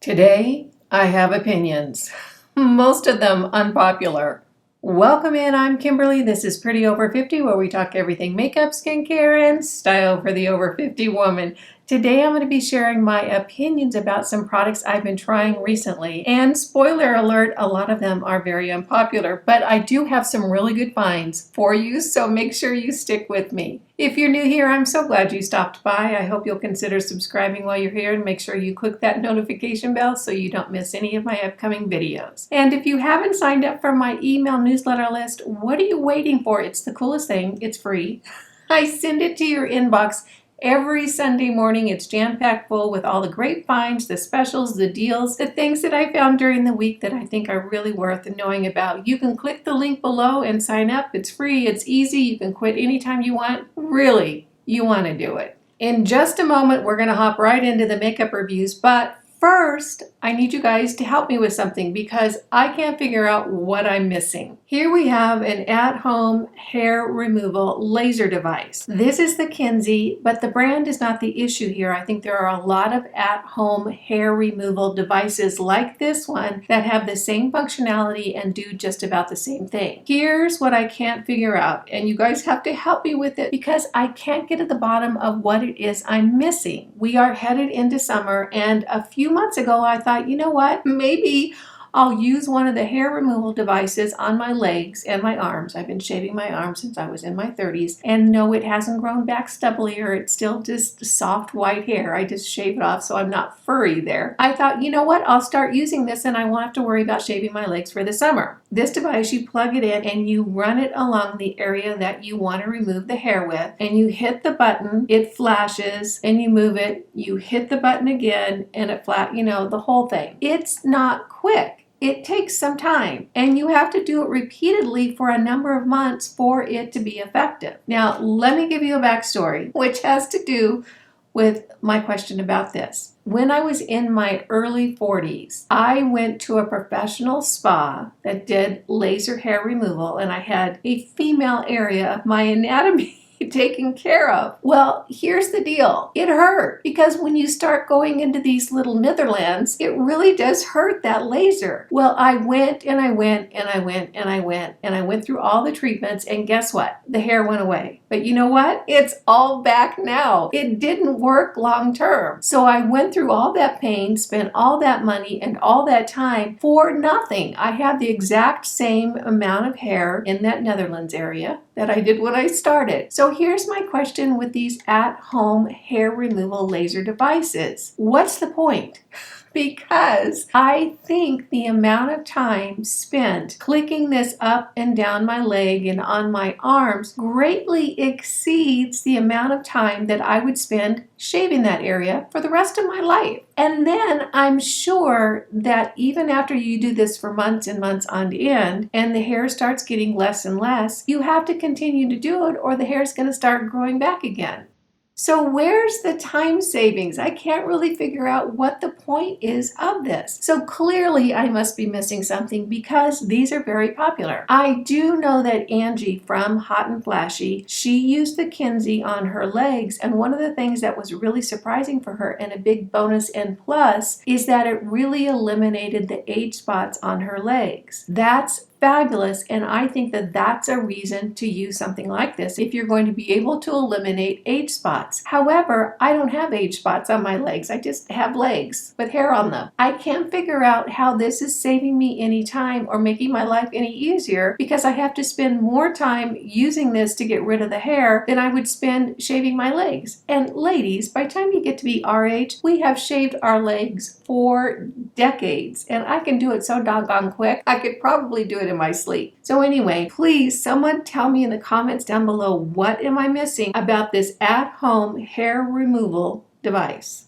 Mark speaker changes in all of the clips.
Speaker 1: Today, I have opinions, most of them unpopular. Welcome in, I'm Kimberly. This is Pretty Over 50, where we talk everything makeup, skincare, and style for the over 50 woman. Today, I'm going to be sharing my opinions about some products I've been trying recently. And spoiler alert, a lot of them are very unpopular, but I do have some really good finds for you, so make sure you stick with me. If you're new here, I'm so glad you stopped by. I hope you'll consider subscribing while you're here and make sure you click that notification bell so you don't miss any of my upcoming videos. And if you haven't signed up for my email newsletter list, what are you waiting for? It's the coolest thing. It's free. I send it to your inbox every Sunday morning. It's jam-packed full with all the great finds, the specials, the deals, the things that I found during the week that I think are really worth knowing about. You can click the link below and sign up. It's free, it's easy, you can quit anytime you want. Really, you want to do it. In just a moment, we're going to hop right into the makeup reviews, but first, I need you guys to help me with something because I can't figure out what I'm missing. Here we have an at-home hair removal laser device. This is the Kinsey, but the brand is not the issue here. I think there are a lot of at-home hair removal devices like this one that have the same functionality and do just about the same thing. Here's what I can't figure out, and you guys have to help me with it because I can't get at the bottom of what it is I'm missing. We are headed into summer, and a few months ago I thought, you know what, maybe I'll use one of the hair removal devices on my legs and my arms. I've been shaving my arms since I was in my 30s, and no, it hasn't grown back stubbly or it's still just soft white hair. I just shave it off so I'm not furry there. I thought, you know what, I'll start using this and I won't have to worry about shaving my legs for the summer. This device, you plug it in and you run it along the area that you want to remove the hair with, and you hit the button, it flashes, and you move it, you hit the button again, and it the whole thing. It's not quick. It takes some time, and you have to do it repeatedly for a number of months for it to be effective. Now, let me give you a backstory, which has to do with my question about this. When I was in my early 40s, I went to a professional spa that did laser hair removal, and I had a female area of my anatomy taken care of. Well, here's the deal. It hurt because when you start going into these little netherlands, it really does hurt, that laser. Well, I went and I went and I went and I went and I went through all the treatments, and guess what? The hair went away. But you know what? It's all back now. It didn't work long term. So I went through all that pain, spent all that money and all that time for nothing. I have the exact same amount of hair in that Netherlands area that I did when I started. So here's my question with these at-home hair removal laser devices. What's the point? Because I think the amount of time spent clicking this up and down my leg and on my arms greatly exceeds the amount of time that I would spend shaving that area for the rest of my life. And then I'm sure that even after you do this for months and months on end, and the hair starts getting less and less, you have to continue to do it or the hair is going to start growing back again. So where's the time savings? I can't really figure out what the point is of this. So clearly I must be missing something because these are very popular. I do know that Angie from Hot and Flashy, she used the Kinsey on her legs, and one of the things that was really surprising for her and a big bonus and plus is that it really eliminated the age spots on her legs. That's fabulous, and I think that that's a reason to use something like this if you're going to be able to eliminate age spots. However, I don't have age spots on my legs. I just have legs with hair on them. I can't figure out how this is saving me any time or making my life any easier because I have to spend more time using this to get rid of the hair than I would spend shaving my legs. And ladies, by the time you get to be our age, we have shaved our legs for decades, and I can do it so doggone quick. I could probably do it in my sleep. So anyway, please someone tell me in the comments down below, what am I missing about this at-home hair removal device?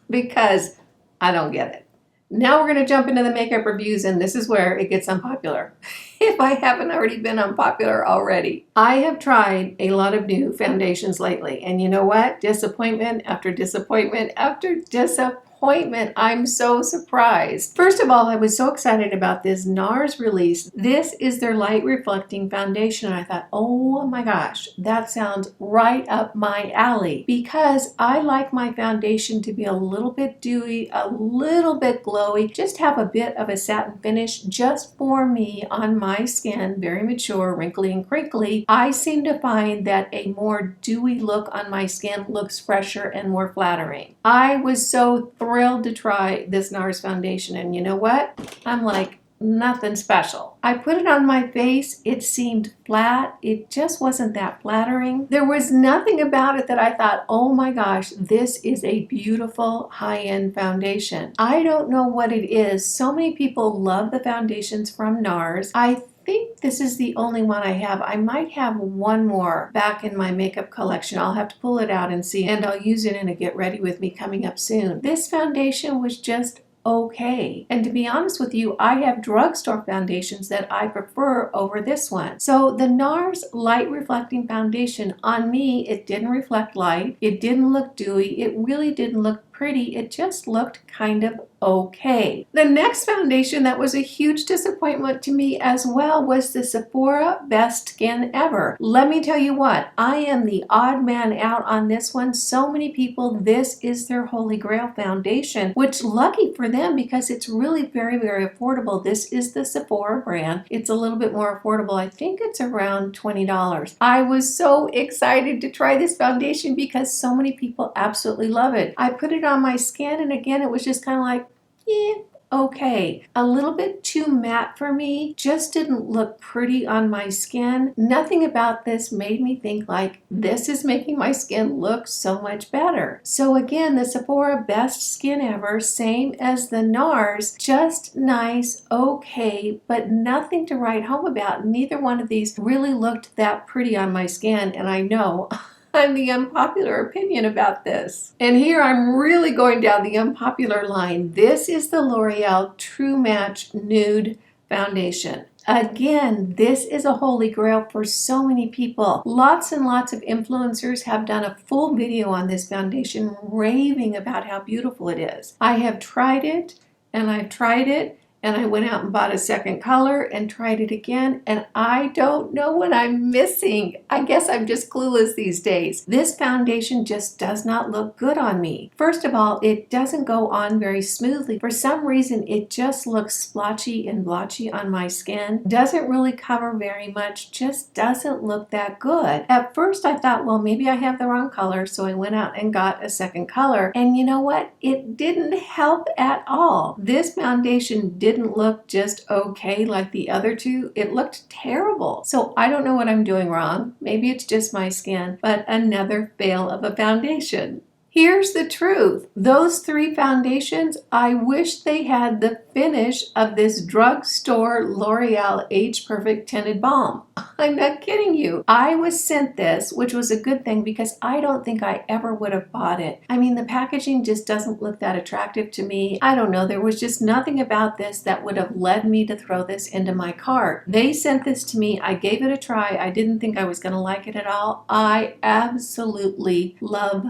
Speaker 1: Because I don't get it. Now we're going to jump into the makeup reviews, and this is where it gets unpopular. If I haven't already been unpopular already. I have tried a lot of new foundations lately, and you know what? Disappointment after disappointment after disappointment. disappointment. I'm so surprised. First of all, I was so excited about this Nars release. This is their light reflecting foundation. I thought, oh my gosh, that sounds right up my alley, because I like my foundation to be a little bit dewy, a little bit glowy, just have a bit of a satin finish just for me on my skin, very mature, wrinkly and crinkly. I seem to find that a more dewy look on my skin looks fresher and more flattering. I was so thrilled to try this Nars foundation, and you know what? I'm like, nothing special. I put it on my face. It seemed flat. It just wasn't that flattering. There was nothing about it that I thought, oh my gosh, this is a beautiful high-end foundation. I don't know what it is. So many people love the foundations from Nars. I think this is the only one I have. I might have one more back in my makeup collection. I'll have to pull it out and see, and I'll use it in a Get Ready With Me coming up soon. This foundation was just okay. And to be honest with you, I have drugstore foundations that I prefer over this one. So the Nars Light Reflecting Foundation, on me, it didn't reflect light. It didn't look dewy. It really didn't look pretty. It just looked kind of okay. The next foundation that was a huge disappointment to me as well was the Sephora Best Skin Ever. Let me tell you what, I am the odd man out on this one. So many people, this is their holy grail foundation, which lucky for them because it's really very, very affordable. This is the Sephora brand. It's a little bit more affordable. I think it's around $20. I was so excited to try this foundation because so many people absolutely love it. I put it on my skin, and again, it was just kind of like, yeah, okay. A little bit too matte for me. Just didn't look pretty on my skin. Nothing about this made me think like, this is making my skin look so much better. So again, the Sephora Best Skin Ever, same as the Nars, just nice, okay, but nothing to write home about. Neither one of these really looked that pretty on my skin, and I know I'm the unpopular opinion about this. And here I'm really going down the unpopular line. This is the L'Oreal True Match Nude Foundation. Again, this is a holy grail for so many people. Lots and lots of influencers have done a full video on this foundation raving about how beautiful it is. I have tried it, and I've tried it, and I went out and bought a second color and tried it again, and I don't know what I'm missing. I guess I'm just clueless these days. This foundation just does not look good on me. First of all, it doesn't go on very smoothly. For some reason, it just looks splotchy and blotchy on my skin. Doesn't really cover very much, just doesn't look that good. At first, I thought, well, maybe I have the wrong color, so I went out and got a second color, and you know what? It didn't help at all. This foundation didn't look just okay like the other two. It looked terrible. So I don't know what I'm doing wrong. Maybe it's just my skin, but another fail of a foundation. Here's the truth. Those three foundations, I wish they had the finish of this drugstore L'Oreal Age Perfect Tinted Balm. I'm not kidding you. I was sent this, which was a good thing because I don't think I ever would have bought it. I mean, the packaging just doesn't look that attractive to me. I don't know. There was just nothing about this that would have led me to throw this into my cart. They sent this to me. I gave it a try. I didn't think I was going to like it at all. I absolutely love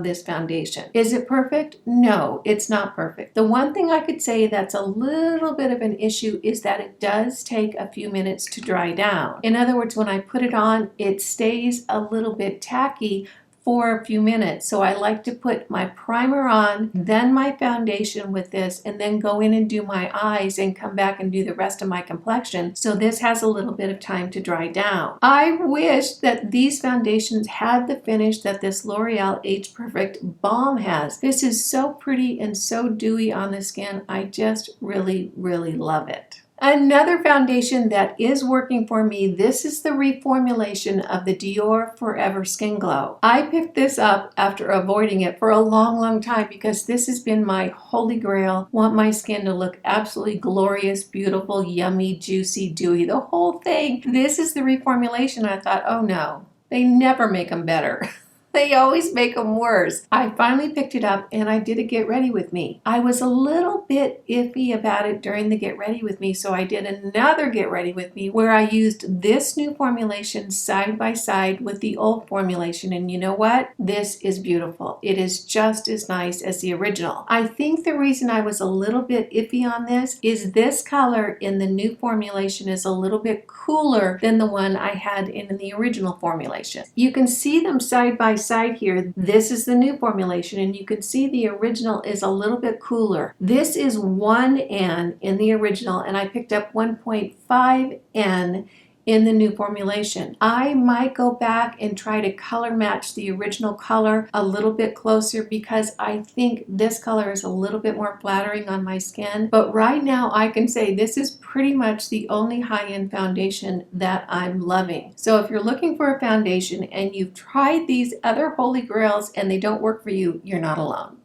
Speaker 1: this foundation. Is it perfect? No, it's not perfect. The one thing I could say that's a little bit of an issue is that it does take a few minutes to dry down. In other words, when I put it on, it stays a little bit tacky for a few minutes. So I like to put my primer on, then my foundation with this, and then go in and do my eyes and come back and do the rest of my complexion. So this has a little bit of time to dry down. I wish that these foundations had the finish that this L'Oreal Age Perfect Balm has. This is so pretty and so dewy on the skin. I just really, really love it. Another foundation that is working for me, this is the reformulation of the Dior Forever Skin Glow. I picked this up after avoiding it for a long time because this has been my holy grail. Want my skin to look absolutely glorious, beautiful, yummy, juicy, dewy, the whole thing. This is the reformulation. I thought, oh no, they never make them better. They always make them worse. I finally picked it up and I did a get ready with me. I was a little bit iffy about it during the get ready with me, so I did another get ready with me where I used this new formulation side by side with the old formulation, and you know what? This is beautiful. It is just as nice as the original. I think the reason I was a little bit iffy on this color in the new formulation is a little bit cooler than the one I had in the original formulation. You can see them side by side here. This is the new formulation, and you can see the original is a little bit cooler. This is 1N in the original, and I picked up 1.5N in the new formulation. I might go back and try to color match the original color a little bit closer because I think this color is a little bit more flattering on my skin. But right now I can say this is pretty much the only high-end foundation that I'm loving. So if you're looking for a foundation and you've tried these other holy grails and they don't work for you, you're not alone.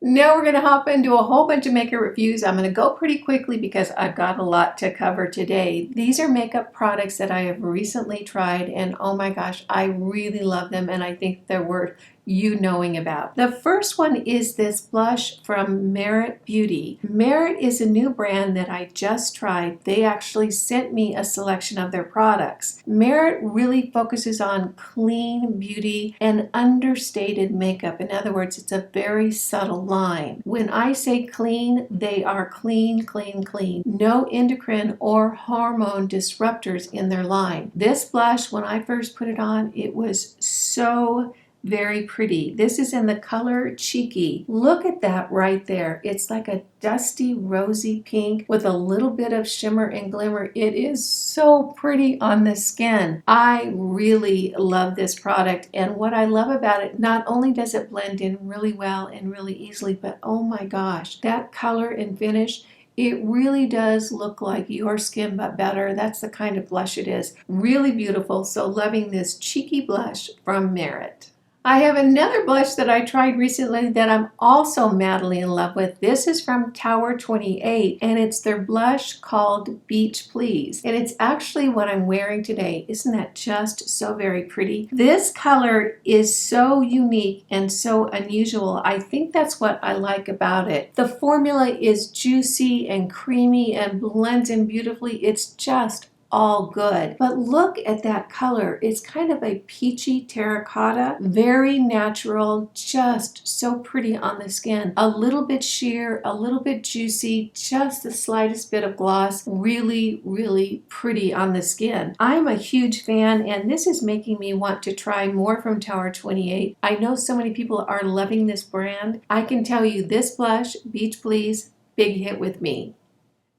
Speaker 1: Now we're going to hop into a whole bunch of makeup reviews. I'm going to go pretty quickly because I've got a lot to cover today. These are makeup products that I have recently tried, and oh my gosh, I really love them, and I think they're worth you knowing about. The first one is this blush from Merit Beauty. Merit is a new brand that I just tried. They actually sent me a selection of their products. Merit really focuses on clean beauty and understated makeup. In other words, it's a very subtle line. When I say clean, they are clean, clean, clean. No endocrine or hormone disruptors in their line. This blush, when I first put it on, it was so very pretty. This is in the color Cheeky. Look at that right there. It's like a dusty rosy pink with a little bit of shimmer and glimmer. It is so pretty on the skin. I really love this product, and what I love about it, not only does it blend in really well and really easily, but oh my gosh, that color and finish, it really does look like your skin, but better. That's the kind of blush it is. Really beautiful. So loving this Cheeky blush from Merit. I have another blush that I tried recently that I'm also madly in love with. This is from Tower 28, and it's their blush called Beach Please. And it's actually what I'm wearing today. Isn't that just so very pretty? This color is so unique and so unusual. I think that's what I like about it. The formula is juicy and creamy and blends in beautifully. It's just all good. But look at that color. It's kind of a peachy terracotta, very natural, just so pretty on the skin. A little bit sheer, a little bit juicy, just the slightest bit of gloss. Really, really pretty on the skin. I'm a huge fan, and this is making me want to try more from Tower 28. I know so many people are loving this brand. I can tell you this blush, Beach Please, big hit with me.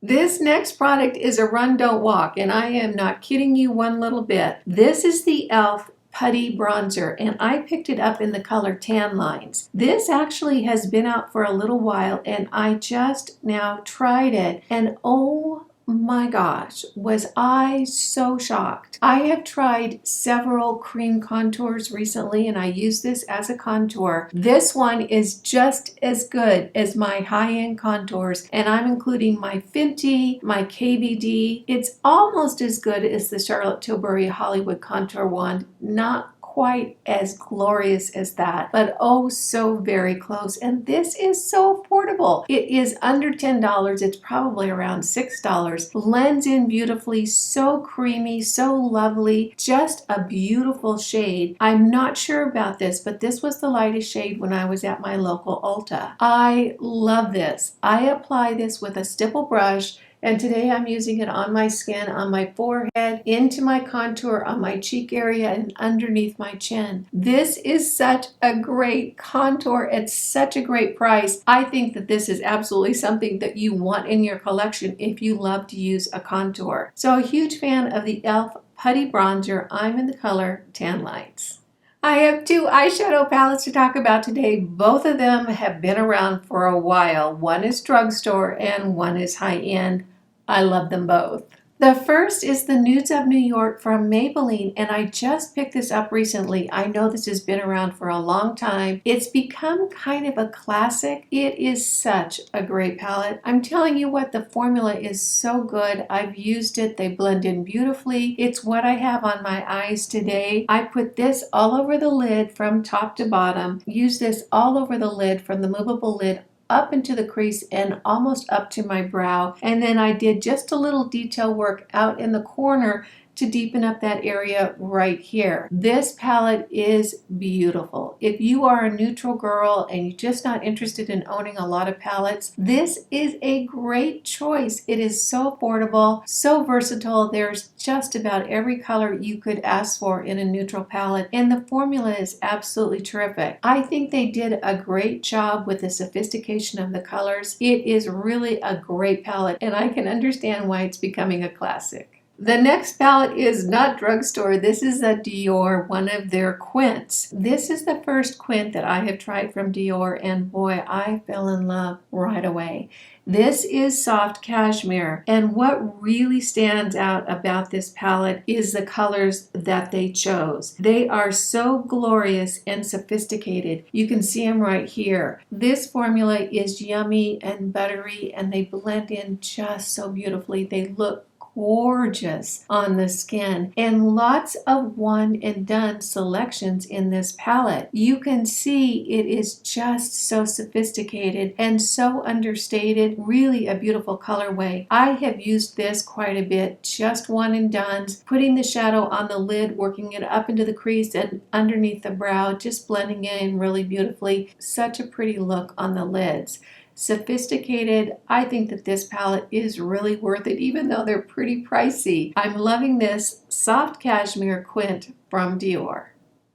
Speaker 1: This next product is a run, don't walk, and I am not kidding you one little bit. This is the e.l.f. Putty Bronzer, and I picked it up in the color Tan Lines. This actually has been out for a little while, and I just now tried it, and oh my gosh, was I so shocked. I have tried several cream contours recently, and I use this as a contour. This one is just as good as my high-end contours, and I'm including my Fenty, my KVD. It's almost as good as the Charlotte Tilbury Hollywood Contour Wand. Not quite as glorious as that, but oh so very close. And this is so affordable. It is under $10. It's probably around $6. Blends in beautifully, so creamy, so lovely, just a beautiful shade. I'm not sure about this, but this was the lightest shade when I was at my local Ulta. I love this. I apply this with a stipple brush, and today I'm using it on my skin, on my forehead, into my contour, on my cheek area, and underneath my chin. This is such a great contour at such a great price. I think that this is absolutely something that you want in your collection if you love to use a contour. So a huge fan of the e.l.f. Putty Bronzer. I'm in the color Tan Lines. I have two eyeshadow palettes to talk about today. Both of them have been around for a while. One is drugstore and one is high-end. I love them both. The first is the Nudes of New York from Maybelline, and I just picked this up recently. I know this has been around for a long time. It's become kind of a classic. It is such a great palette. I'm telling you what, the formula is so good. I've used it. They blend in beautifully. It's what I have on my eyes today. I put this all over the lid from top to bottom. Use this all over the lid from the movable lid up into the crease and almost up to my brow, and then I did just a little detail work out in the corner to deepen up that area right here. This palette is beautiful. If you are a neutral girl and you're just not interested in owning a lot of palettes, this is a great choice. It is so affordable, so versatile. There's just about every color you could ask for in a neutral palette, and the formula is absolutely terrific. I think they did a great job with the sophistication of the colors. It is really a great palette, and I can understand why it's becoming a classic. The next palette is not drugstore. This is a Dior, one of their quints. This is the first quint that I have tried from Dior, and boy, I fell in love right away. This is soft cashmere, and what really stands out about this palette is the colors that they chose. They are so glorious and sophisticated. You can see them right here. This formula is yummy and buttery, and they blend in just so beautifully. They look gorgeous on the skin, and lots of one and done selections in this palette. You can see it is just so sophisticated and so understated. Really a beautiful colorway. I have used this quite a bit, just one and dones, putting the shadow on the lid, working it up into the crease and underneath the brow, just blending it in really beautifully. Such a pretty look on the lids. Sophisticated. I think that this palette is really worth it, even though they're pretty pricey. I'm loving this soft cashmere quint from Dior.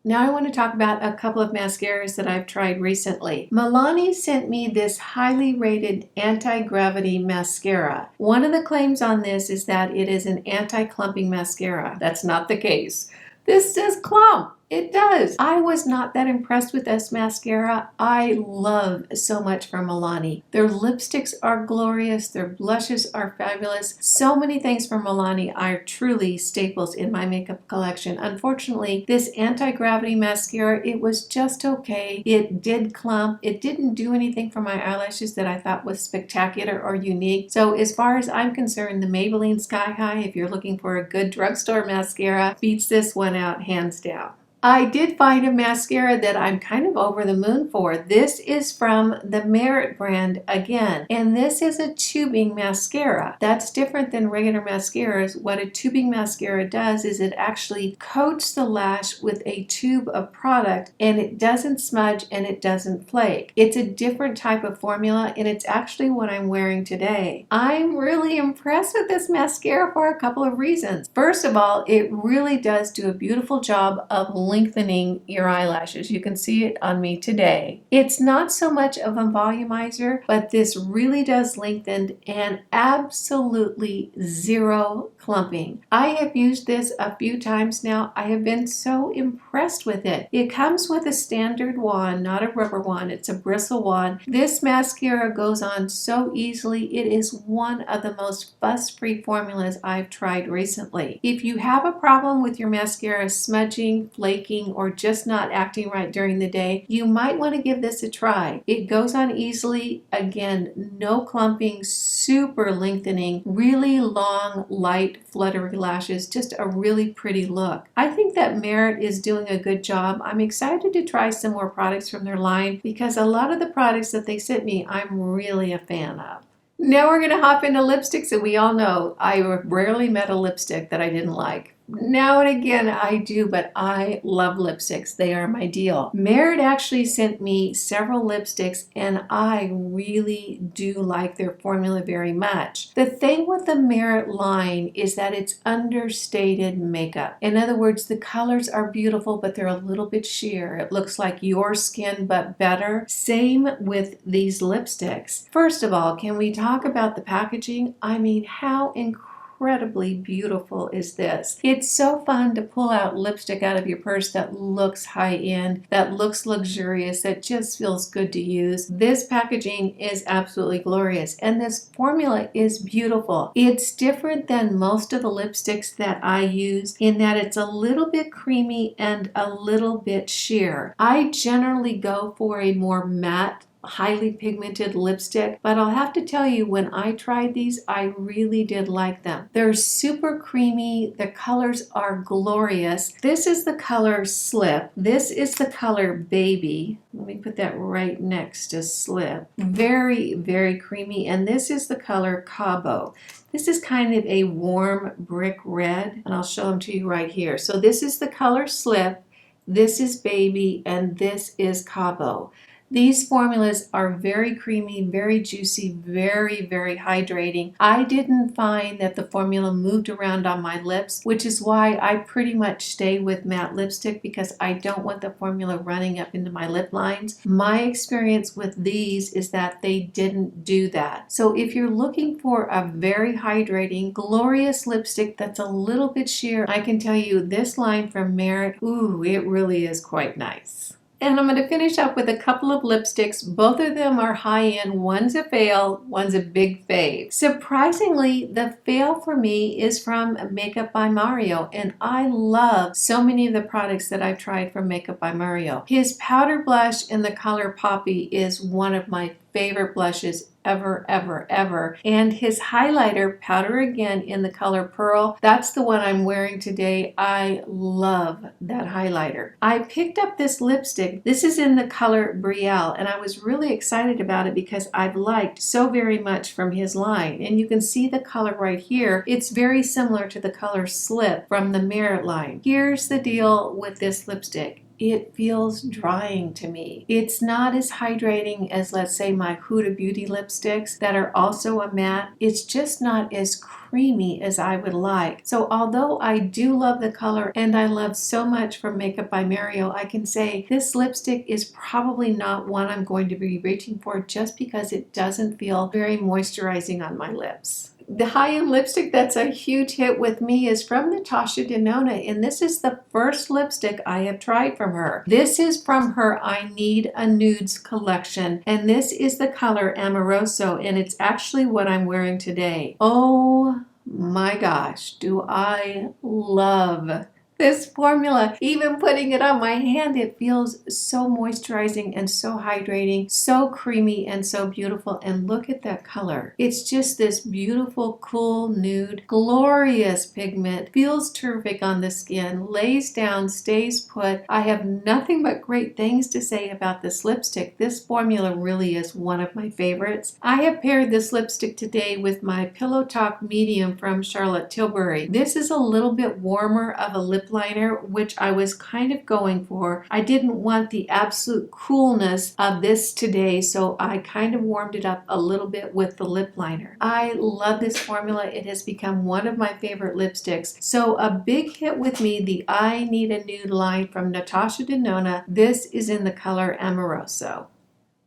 Speaker 1: Now I want to talk about a couple of mascaras that I've tried recently. Milani sent me this highly rated anti-gravity mascara. One of the claims on this is that it is an anti-clumping mascara. That's not the case. This says clump. It does. I was not that impressed with this mascara. I love so much from Milani. Their lipsticks are glorious. Their blushes are fabulous. So many things from Milani are truly staples in my makeup collection. Unfortunately, this anti-gravity mascara, it was just okay. It did clump. It didn't do anything for my eyelashes that I thought was spectacular or unique. So as far as I'm concerned, the Maybelline Sky High, if you're looking for a good drugstore mascara, beats this one out hands down. I did find a mascara that I'm kind of over the moon for. This is from the Merit brand again, and this is a tubing mascara. That's different than regular mascaras. What a tubing mascara does is it actually coats the lash with a tube of product, and it doesn't smudge and it doesn't flake. It's a different type of formula, and it's actually what I'm wearing today. I'm really impressed with this mascara for a couple of reasons. First of all, it really does do a beautiful job of lengthening your eyelashes. You can see it on me today. It's not so much of a volumizer, but this really does lengthen and absolutely zero clumping. I have used this a few times now. I have been so impressed with it. It comes with a standard wand, not a rubber wand. It's a bristle wand. This mascara goes on so easily. It is one of the most fuss-free formulas I've tried recently. If you have a problem with your mascara smudging, flaking, or just not acting right during the day, you might want to give this a try. It goes on easily. Again, no clumping, super lengthening, really long, light, fluttery lashes, just a really pretty look. I think that Merit is doing a good job. I'm excited to try some more products from their line because a lot of the products that they sent me, I'm really a fan of. Now we're going to hop into lipsticks, and we all know I rarely met a lipstick that I didn't like. Now and again I do, but I love lipsticks. They are my deal. Merit actually sent me several lipsticks, and I really do like their formula very much. The thing with the Merit line is that it's understated makeup. In other words, the colors are beautiful, but they're a little bit sheer. It looks like your skin, but better. Same with these lipsticks. First of all, can we talk about the packaging? I mean, how incredible incredibly beautiful is this. It's so fun to pull out lipstick out of your purse that looks high-end, that looks luxurious, that just feels good to use. This packaging is absolutely glorious, and this formula is beautiful. It's different than most of the lipsticks that I use in that it's a little bit creamy and a little bit sheer. I generally go for a more matte, highly pigmented lipstick, but I'll have to tell you, when I tried these, I really did like them. They're super creamy. The colors are glorious. This is the color Slip. This is the color Baby. Let me put that right next to Slip. Very, very creamy. And this is the color Cabo. This is kind of a warm brick red, and I'll show them to you right here. So this is the color Slip, this is Baby, and this is Cabo. These formulas are very creamy, very juicy, very, very hydrating. I didn't find that the formula moved around on my lips, which is why I pretty much stay with matte lipstick, because I don't want the formula running up into my lip lines. My experience with these is that they didn't do that. So if you're looking for a very hydrating, glorious lipstick that's a little bit sheer, I can tell you this line from Merit, ooh, it really is quite nice. And I'm going to finish up with a couple of lipsticks. Both of them are high-end. One's a fail, one's a big fave. Surprisingly, the fail for me is from Makeup by Mario, and I love so many of the products that I've tried from Makeup by Mario. His powder blush in the color Poppy is one of my favorite blushes ever, ever, ever. And his highlighter, Powder Again, in the color Pearl, that's the one I'm wearing today. I love that highlighter. I picked up this lipstick. This is in the color Brielle, and I was really excited about it because I've liked so very much from his line. And you can see the color right here. It's very similar to the color Slip from the Merit line. Here's the deal with this lipstick. It feels drying to me. It's not as hydrating as, let's say, my Huda Beauty lipsticks that are also a matte. It's just not as creamy as I would like. So although I do love the color and I love so much from Makeup by Mario, I can say this lipstick is probably not one I'm going to be reaching for, just because it doesn't feel very moisturizing on my lips. The high-end lipstick that's a huge hit with me is from Natasha Denona, and this is the first lipstick I have tried from her. This is from her I Need a Nudes collection, and this is the color Amoroso, and it's actually what I'm wearing today. Oh my gosh, do I love this formula. Even putting it on my hand, it feels so moisturizing and so hydrating, so creamy and so beautiful. And look at that color. It's just this beautiful, cool nude, glorious pigment, feels terrific on the skin, lays down, stays put. I have nothing but great things to say about this lipstick. This formula really is one of my favorites. I have paired this lipstick today with my Pillow Talk Medium from Charlotte Tilbury. This is a little bit warmer of a lip liner, which I was kind of going for. I didn't want the absolute coolness of this today, so I kind of warmed it up a little bit with the lip liner. I love this formula. It has become one of my favorite lipsticks. So a big hit with me, the I Need a Nude line from Natasha Denona. This is in the color Amoroso.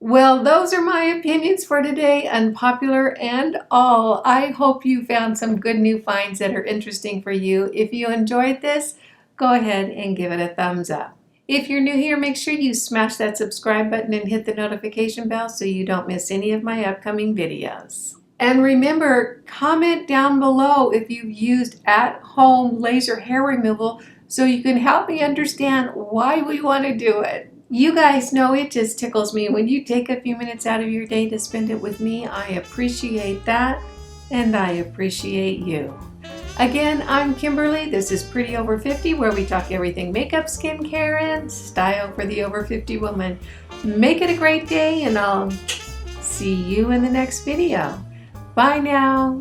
Speaker 1: Well, those are my opinions for today, unpopular and all. I hope you found some good new finds that are interesting for you. If you enjoyed this, go ahead and give it a thumbs up. If you're new here, make sure you smash that subscribe button and hit the notification bell so you don't miss any of my upcoming videos. And remember, comment down below if you've used at-home laser hair removal so you can help me understand why we want to do it. You guys know it just tickles me when you take a few minutes out of your day to spend it with me. I appreciate that, and I appreciate you. Again, I'm Kimberly. This is Pretty Over 50, where we talk everything makeup, skincare, and style for the over 50 woman. Make it a great day, and I'll see you in the next video. Bye now.